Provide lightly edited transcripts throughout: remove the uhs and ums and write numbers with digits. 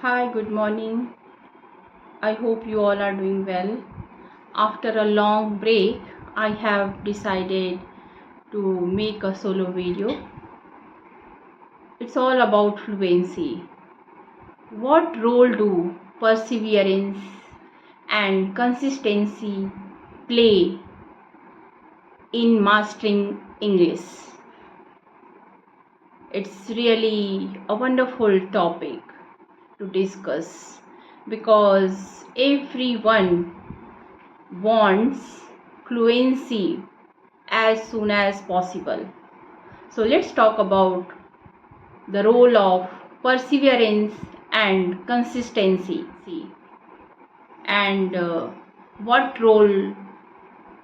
Hi, good morning. I hope you all are doing well. After a long break, I have decided to make a solo video. It's all about fluency. What role do perseverance and consistency play in mastering English? It's really a wonderful topic to discuss because everyone wants fluency as soon as possible. So let's talk about the role of perseverance and consistency and what role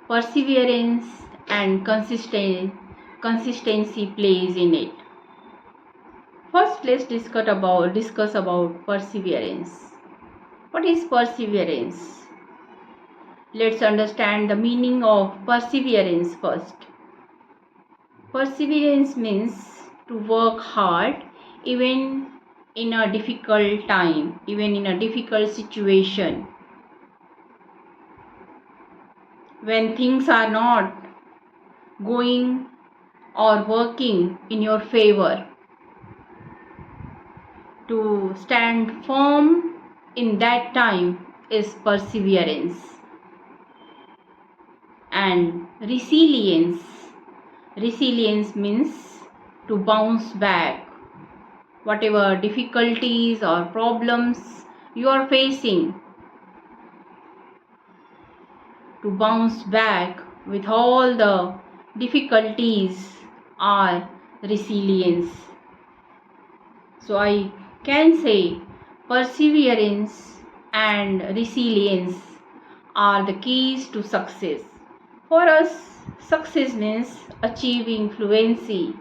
perseverance and consistency plays in it. First, let's discuss about perseverance. What is perseverance? Let's understand the meaning of perseverance first. Perseverance means to work hard even in a difficult time, even in a difficult situation. When things are not going or working in your favor, to stand firm in that time is perseverance. And resilience means to bounce back whatever difficulties or problems you are facing, to bounce back with all the difficulties are resilience. So I can say perseverance and resilience are the keys to success. For us, success means achieving fluency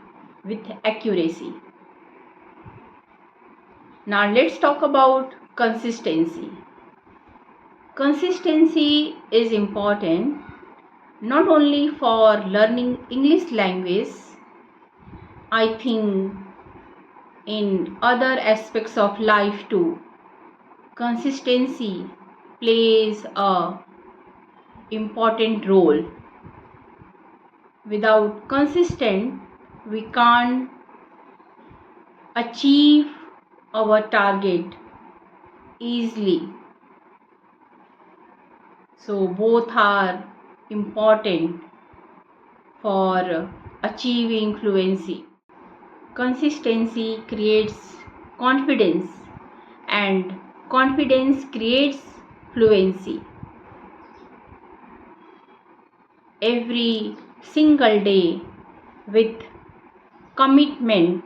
with accuracy. Now let's talk about consistency. Consistency is important not only for learning English language, I think in other aspects of life too. Consistency plays a important role. Without consistent, we can't achieve our target easily. So both are important for achieving fluency. Consistency creates confidence and confidence creates fluency. Every single day with commitment,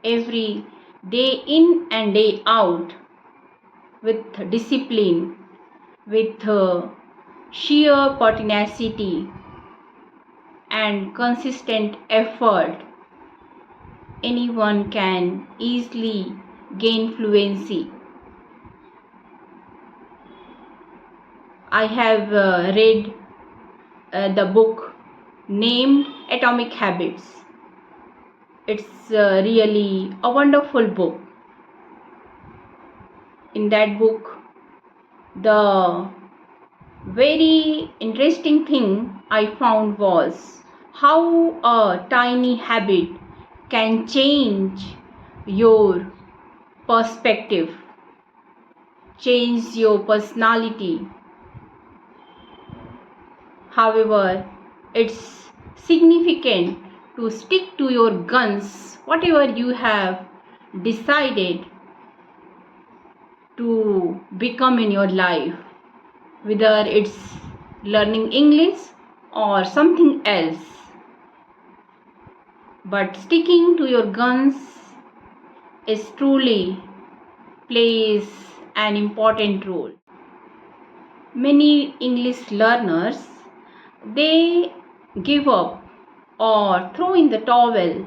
every day in and day out with discipline, with sheer pertinacity and consistent effort, anyone can easily gain fluency. I have read the book named Atomic Habits. It's really a wonderful book. In that book, the very interesting thing I found was how a tiny habit can change your perspective, change your personality. However, it's significant to stick to your guns, whatever you have decided to become in your life, whether it's learning English or something else. But sticking to your guns is truly plays an important role. Many English learners, they give up or throw in the towel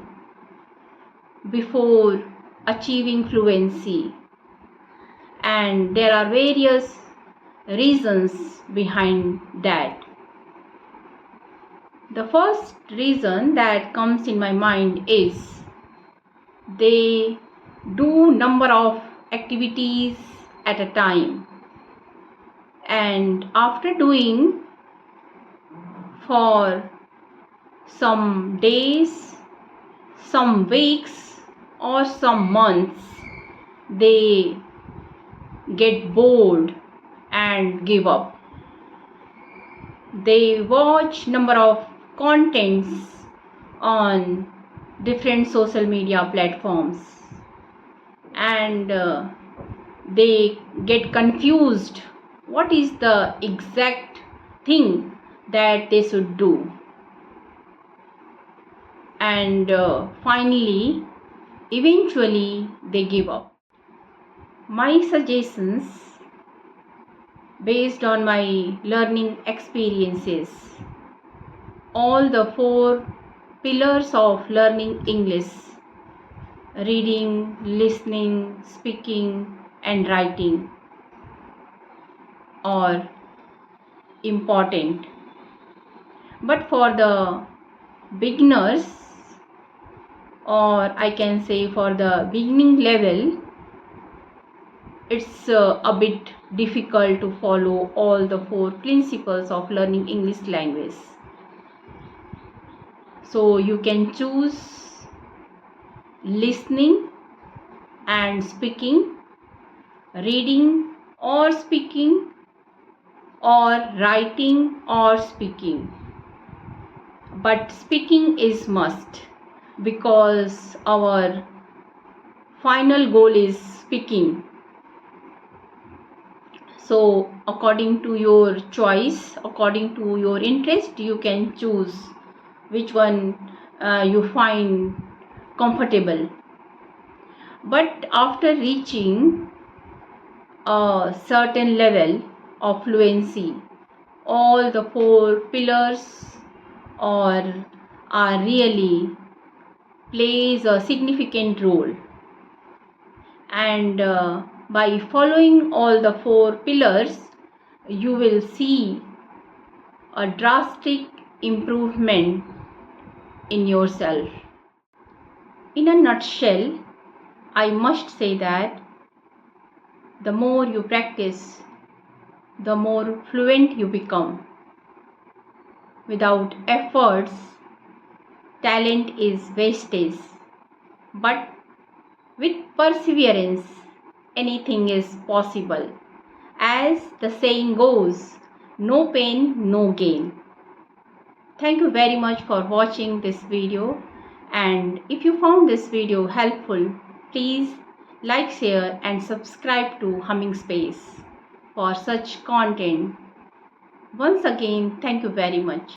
before achieving fluency, and there are various reasons behind that. The first reason that comes in my mind is they do number of activities at a time, and after doing for some days, some weeks, or some months, they get bored and give up. They watch number of contents on different social media platforms, and they get confused what is the exact thing that they should do, and finally eventually they give up. My suggestions based on my learning experiences, all the 4 pillars of learning English: reading, listening, speaking, and writing are important. But for the beginners, or I can say for the beginning level, it's a bit difficult to follow all the 4 principles of learning English language. So you can choose listening and speaking, reading or speaking, or writing or speaking. But speaking is must, because our final goal is speaking. So according to your choice, according to your interest, you can choose which one you find comfortable. But after reaching a certain level of fluency, all the 4 pillars are really plays a significant role, and by following all the 4 pillars, you will see a drastic improvement in yourself. In a nutshell, I must say that the more you practice, the more fluent you become. Without efforts, talent is wastage. But with perseverance, anything is possible. As the saying goes, no pain, no gain. Thank you very much for watching this video, and if you found this video helpful, please like, share and subscribe to Humming Space for such content. Once again, thank you very much.